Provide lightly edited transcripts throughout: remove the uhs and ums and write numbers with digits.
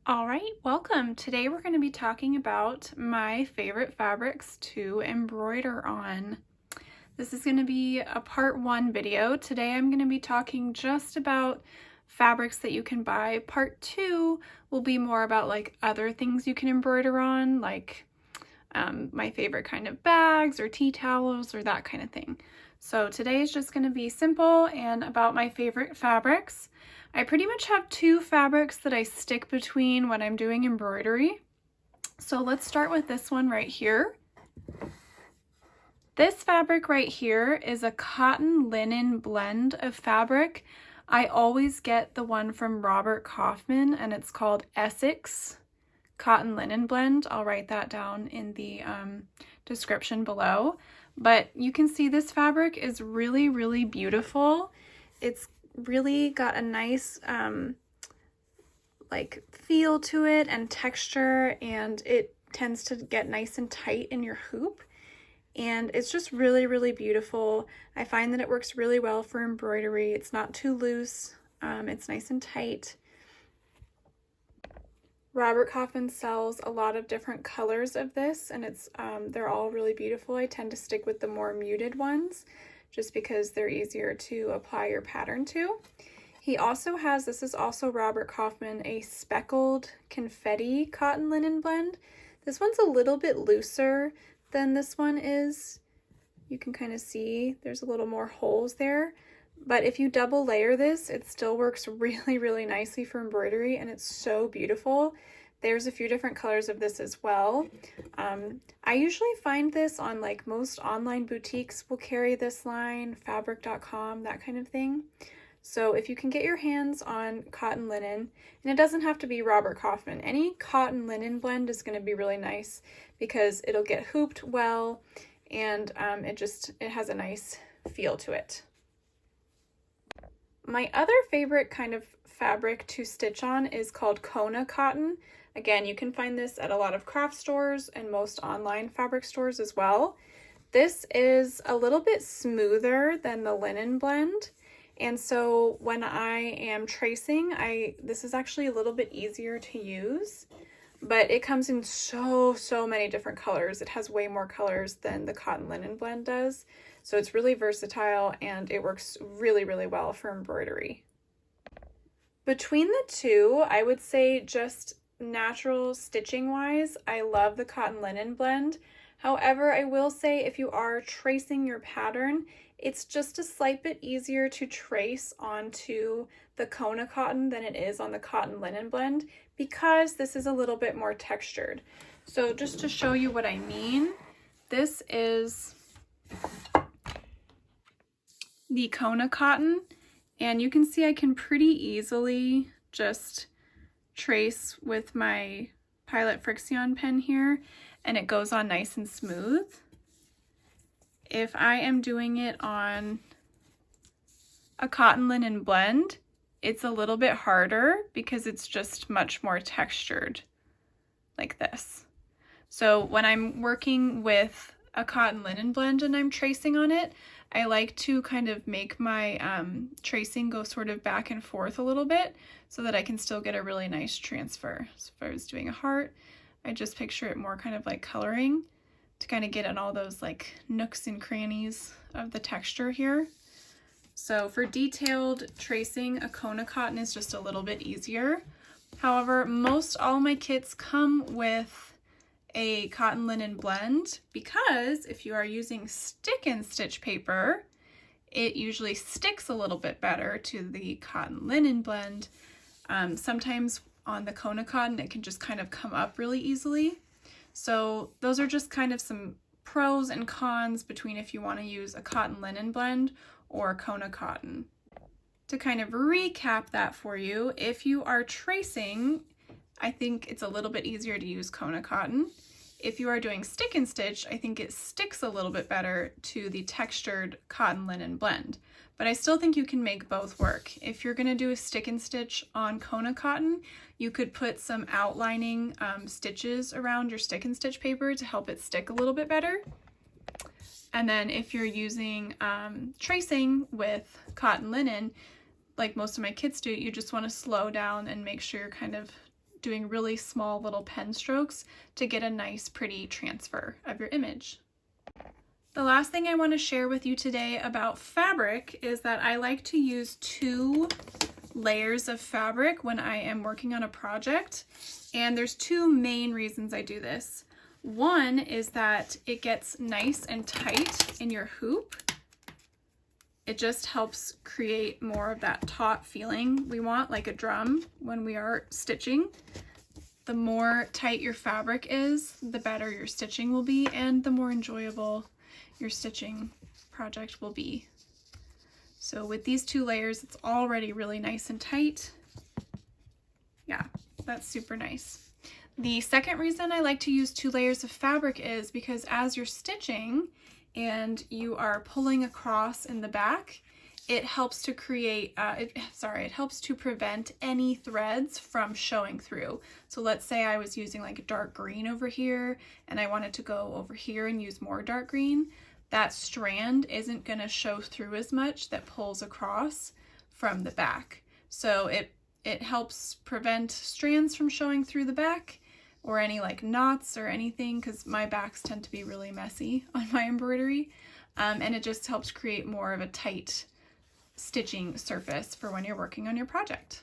All right, welcome. Today we're going to be talking about my favorite fabrics to embroider on. This is going to be a part 1 video. Today I'm going to be talking just about fabrics that you can buy. Part 2 will be more about like other things you can embroider on, like my favorite kind of bags or tea towels or that kind of thing. So today is just going to be simple and about my favorite fabrics. I pretty much have 2 fabrics that I stick between when I'm doing embroidery. So let's start with this one right here. This fabric right here is a cotton linen blend of fabric. I always get the one from Robert Kaufman and it's called Essex cotton linen blend. I'll write that down in the description below. But you can see this fabric is really, really beautiful. It's really got a nice like feel to it and texture, and it tends to get nice and tight in your hoop, and it's just really, really beautiful. I find that it works really well for embroidery. It's not too loose, it's nice and tight. Robert Kaufman sells a lot of different colors of this, and they're all really beautiful. I tend to stick with the more muted ones just because they're easier to apply your pattern to. He also has, this is also Robert Kaufman, a speckled confetti cotton linen blend. This one's a little bit looser than this one is. You can kind of see there's a little more holes there. But if you double layer this, it still works really, really nicely for embroidery, and it's so beautiful. There's a few different colors of this as well. I usually find this on like most online boutiques will carry this line, fabric.com, that kind of thing. So if you can get your hands on cotton linen, and it doesn't have to be Robert Kaufman, any cotton linen blend is going to be really nice because it'll get hooped well, and it has a nice feel to it. My other favorite kind of fabric to stitch on is called Kona Cotton. Again, you can find this at a lot of craft stores and most online fabric stores as well. This is a little bit smoother than the linen blend, and so when I am tracing, this is actually a little bit easier to use, but it comes in so many different colors. It has way more colors than the cotton linen blend does. So it's really versatile and it works really, really well for embroidery. Between the two, I would say just natural stitching wise, I love the cotton linen blend. However, I will say if you are tracing your pattern, it's just a slight bit easier to trace onto the Kona Cotton than it is on the cotton linen blend because this is a little bit more textured. So just to show you what I mean, this is the Kona Cotton, and you can see I can pretty easily just trace with my Pilot Frixion pen here, and it goes on nice and smooth. If I am doing it on a cotton linen blend, it's a little bit harder because it's just much more textured like this. So when I'm working with a cotton linen blend and I'm tracing on it, I like to kind of make my tracing go sort of back and forth a little bit so that I can still get a really nice transfer. So if I was doing a heart, I just picture it more kind of like coloring to kind of get in all those like nooks and crannies of the texture here. So for detailed tracing, a Kona Cotton is just a little bit easier. However, most all my kits come with a cotton linen blend because if you are using stick and stitch paper, it usually sticks a little bit better to the cotton linen blend. Sometimes on the Kona Cotton, it can just kind of come up really easily. So those are just kind of some pros and cons between if you want to use a cotton linen blend or Kona Cotton. To kind of recap that for you, if you are tracing, I think it's a little bit easier to use Kona Cotton. If you are doing stick and stitch, I think it sticks a little bit better to the textured cotton linen blend, but I still think you can make both work. If you're going to do a stick and stitch on Kona Cotton, you could put some outlining stitches around your stick and stitch paper to help it stick a little bit better. And then if you're using tracing with cotton linen, like most of my kits do, you just want to slow down and make sure you're kind of doing really small little pen strokes to get a nice pretty transfer of your image. The last thing I want to share with you today about fabric is that I like to use 2 layers of fabric when I am working on a project, and there's 2 main reasons I do this. One is that it gets nice and tight in your hoop. It just helps create more of that taut feeling we want, like a drum when we are stitching. The more tight your fabric is, the better your stitching will be and the more enjoyable your stitching project will be. So with these 2 layers, it's already really nice and tight. Yeah, that's super nice. The second reason I like to use 2 layers of fabric is because as you're stitching and you are pulling across in the back, it helps to create, it helps to prevent any threads from showing through. So let's say I was using like a dark green over here and I wanted to go over here and use more dark green. That strand isn't going to show through as much that pulls across from the back. So it helps prevent strands from showing through the back or any like knots or anything, because my backs tend to be really messy on my embroidery. And it just helps create more of a tight stitching surface for when you're working on your project.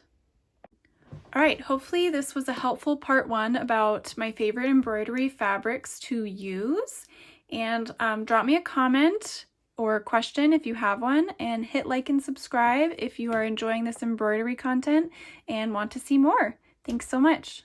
All right, hopefully this was a helpful part 1 about my favorite embroidery fabrics to use. And drop me a comment or question if you have one, and hit like and subscribe if you are enjoying this embroidery content and want to see more. Thanks so much.